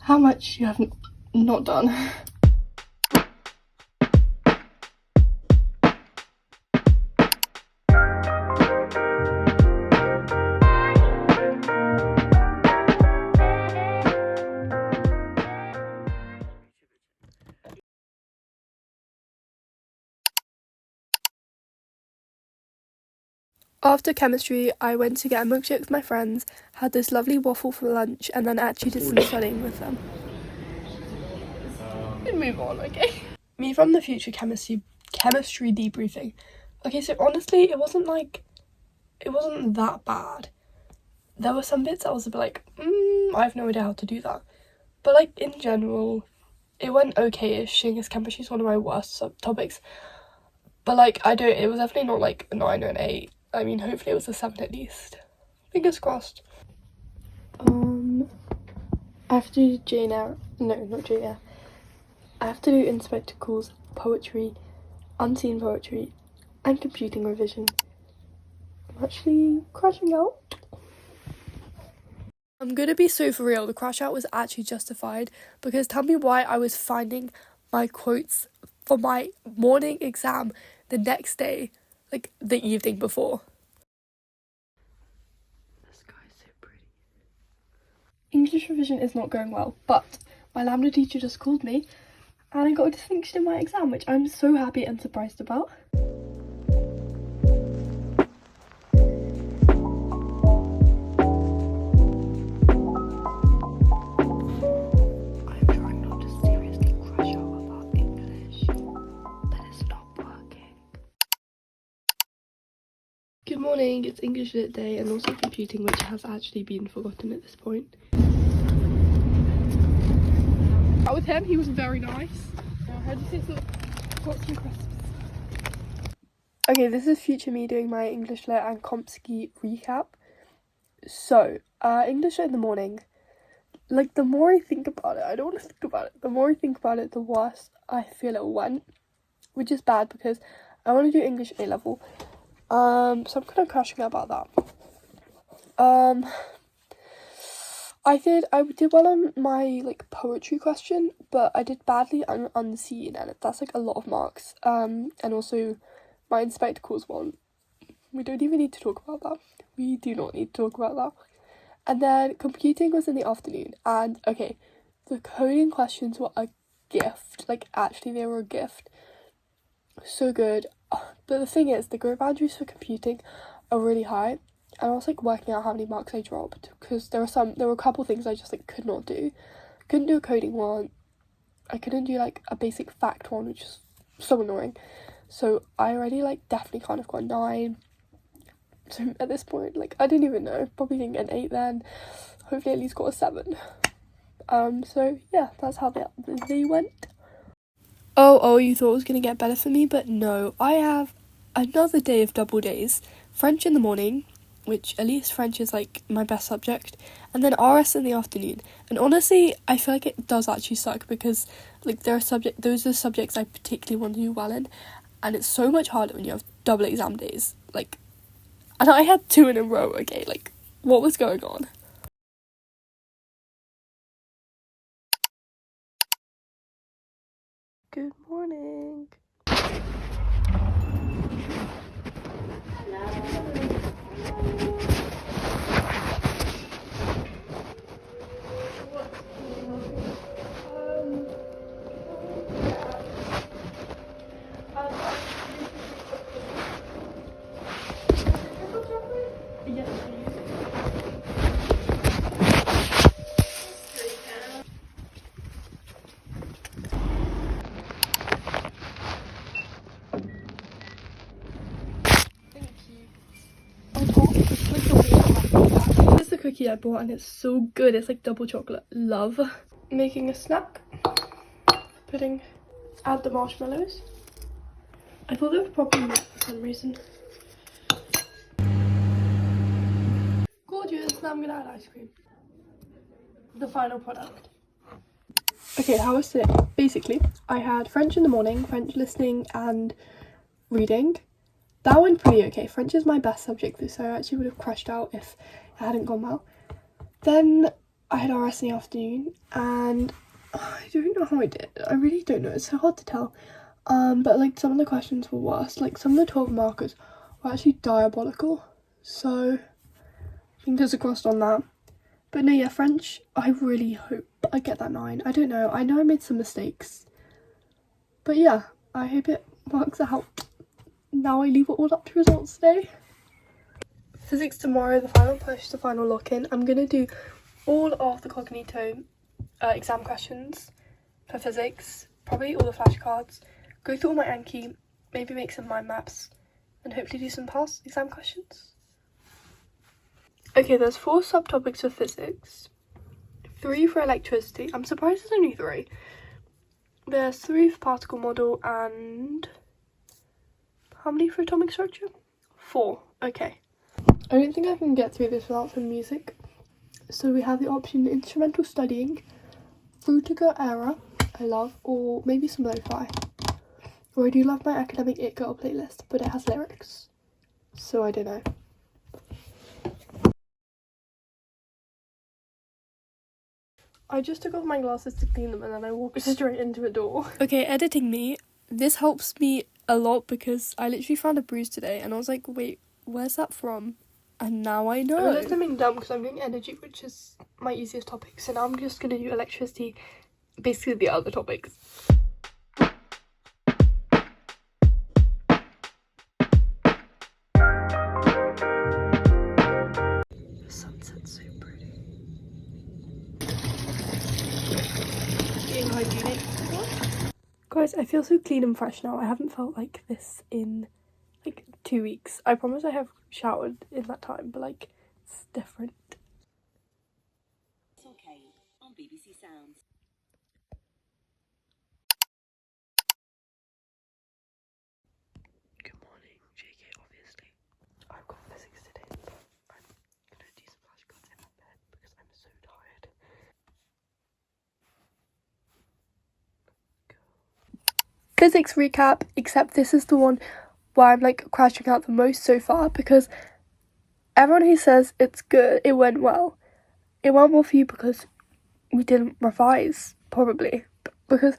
how much you have not done. After chemistry, I went to get a milkshake with my friends, had this lovely waffle for lunch, and then actually did some studying with them. Move on, okay? Me from the future chemistry debriefing. Okay, so honestly, it wasn't that bad. There were some bits I was a bit like, I have no idea how to do that. But like in general, it went okay-ish, seeing as chemistry is one of my worst topics. But like, it was definitely not like a 9 or an 8. I mean, hopefully it was a 7 at least. Fingers crossed. I have to do I have to do in spectacles, poetry, unseen poetry, and computing revision. I'm actually crashing out. I'm gonna be so for real, the crash out was actually justified, because tell me why I was finding my quotes for my morning exam the next day, like the evening before. This guy's so pretty. English revision is not going well, but my Lambda teacher just called me and I got a distinction in my exam, which I'm so happy and surprised about. I'm trying not to seriously crash out about English, but it's not working. Good morning, it's English Lit Day and also computing, which has actually been forgotten at this point. Out with him, he was very nice. How do you say got some crisps? Okay, this is future me doing my English Lit and 𝙾𝚙𝚗 recap. So, English Lit in the morning. Like, the more I think about it, I don't want to think about it. The more I think about it, the worse I feel it went. Which is bad because I want to do English A level. So I'm kind of crashing out about that. I did well on my like poetry question, but I did badly on unseen, and that's like a lot of marks. And also my in spectacles one. We don't even need to talk about that. We do not need to talk about that. And then computing was in the afternoon, and okay, the coding questions were a gift. Like actually they were a gift. So good. But the thing is, the grade boundaries for computing are really high. And I was like working out how many marks I dropped, because there were a couple things I just like could not do. Couldn't do a coding one. I couldn't do like a basic fact one, which is so annoying. So I already like definitely kind of got a 9. So at this point, like I didn't even know. Probably didn't get an 8 then. Hopefully at least got a 7. So yeah, that's how they went. Oh, you thought it was gonna get better for me, but no. I have another day of double days. French in the morning, which at least French is like my best subject, and then RS in the afternoon. And honestly, I feel like it does actually suck, because like those are subjects I particularly want to do well in, and it's so much harder when you have double exam days. Like, and I had 2 in a row. Okay, like what was going on? Good morning. Yes, please. Thank you. On top, this is the cookie I bought, and it's so good. It's like double chocolate. Love. Making a snack. Add the marshmallows. I thought they were probably not for some reason. Gorgeous. Now I'm gonna add ice cream. The final product. Okay, how was today? Basically, I had French in the morning, French listening and reading. That went pretty okay. French is my best subject, so I actually would have crashed out if it hadn't gone well. Then I had RS in the afternoon, and I don't know how I did. I really don't know. It's so hard to tell. But like some of the questions were worse. Like some of the 12 markers were actually diabolical. So fingers crossed on that. But no, yeah, French, I really hope I get that 9. I don't know. I know I made some mistakes. But yeah, I hope it works out. Now I leave it all up to results today. Physics tomorrow, the final push, the final lock-in. I'm going to do all of the Cognito exam questions for physics. Probably all the flashcards. Go through all my Anki, maybe make some mind maps, and hopefully do some past exam questions. Okay, there's 4 subtopics for physics, 3 for electricity. I'm surprised there's only 3. There's 3 for particle model and how many for atomic structure? 4. Okay. I don't think I can get through this without some music. So we have the option instrumental studying, Frutiger era, I love, or maybe some lo-fi. Or I do love my academic It Girl playlist, but it has lyrics, so I don't know. I just took off my glasses to clean them and then I walked straight into a door. Okay, editing me. This helps me a lot because I literally found a bruise today and I was like, wait, where's that from? And now I know. I realised I'm being dumb because I'm doing energy, which is my easiest topic. So now I'm just going to do electricity, basically the other topics. The sunset's so pretty. Being hygienic. Guys, I feel so clean and fresh now. I haven't felt like this in like 2 weeks. I promise I have showered in that time, but like it's different. Okay, on BBC Sounds. Good morning, JK, obviously. I've got physics today, but I'm gonna do some flashcards in my bed because I'm so tired. Physics recap, except this is the one where I'm like crashing out the most so far because everyone who says it's good, it went well. It went well for you because we didn't revise, probably. Because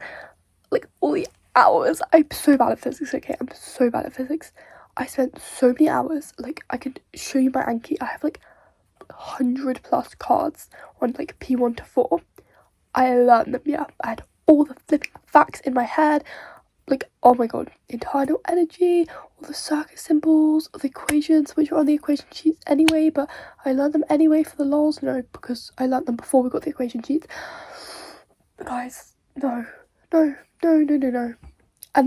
like all the hours, I'm so bad at physics, okay? I'm so bad at physics. I spent so many hours, like I could show you my Anki. I have like 100+ cards on like P1 to 4. I learned them, yeah. I had all the flipping facts in my head. Like, oh my god, internal energy, all the circuit symbols, all the equations, which were on the equation sheets anyway, but I learned them anyway for the lols. No, because I learned them before we got the equation sheets. But guys, no. And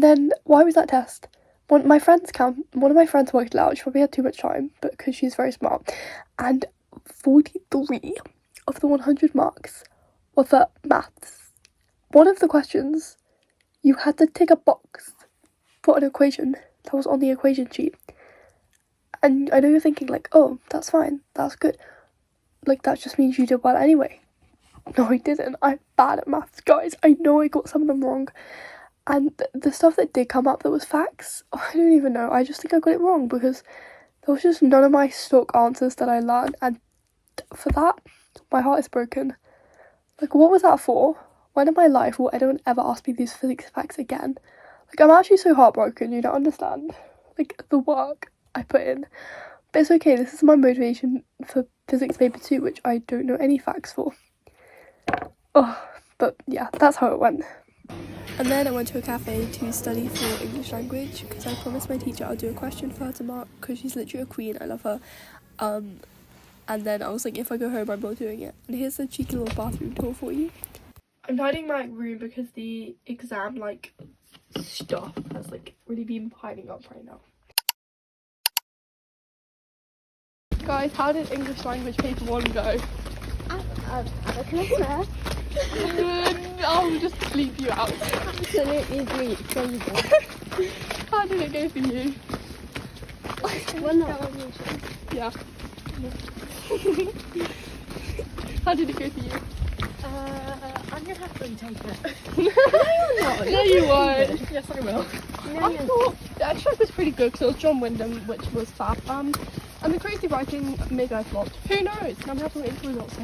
then, why was that test? One of my friends worked it out. She probably had too much time, but because she's very smart. And 43 of the 100 marks were for maths. One of the questions, you had to tick a box for an equation that was on the equation sheet. And I know you're thinking like, oh, that's fine, that's good. Like, that just means you did well anyway. No, I didn't. I'm bad at maths, guys. I know I got some of them wrong. And the stuff that did come up that was facts, I don't even know. I just think I got it wrong because there was just none of my stock answers that I learned. And for that, my heart is broken. Like, what was that for? When in my life will anyone ever ask me these physics facts again? Like, I'm actually so heartbroken, you don't understand. Like, the work I put in. But it's okay, this is my motivation for physics paper 2, which I don't know any facts for. Oh, but yeah, that's how it went. And then I went to a cafe to study for English language because I promised my teacher I'll do a question for her to mark because she's literally a queen. I love her. And then I was like, if I go home, I'm not doing it. And here's a cheeky little bathroom tour for you. I'm tidying my room because the exam like stuff has like really been piling up right now. Guys, how did English language paper 1 go? Can I swear? I'll just bleep you out. Absolutely agree. How did it go for you? Well, not. Yeah. How did it go for you? I'm gonna have to retake it. No, you're not. No, you won't. Yes, I will. I thought the extract was pretty good because it was John Wyndham, which was fab. And the crazy writing, maybe I flopped. Who knows? I'm having to wait for results.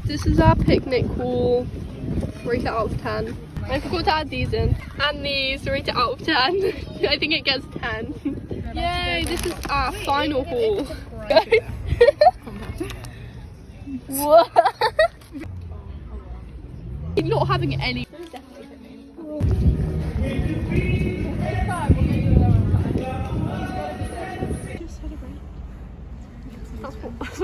This is our picnic hall. Rate it out of 10. I forgot to add these in. And these, rate it out of 10. I think it gets 10. Yay, this is our final haul. What? Not having any. That's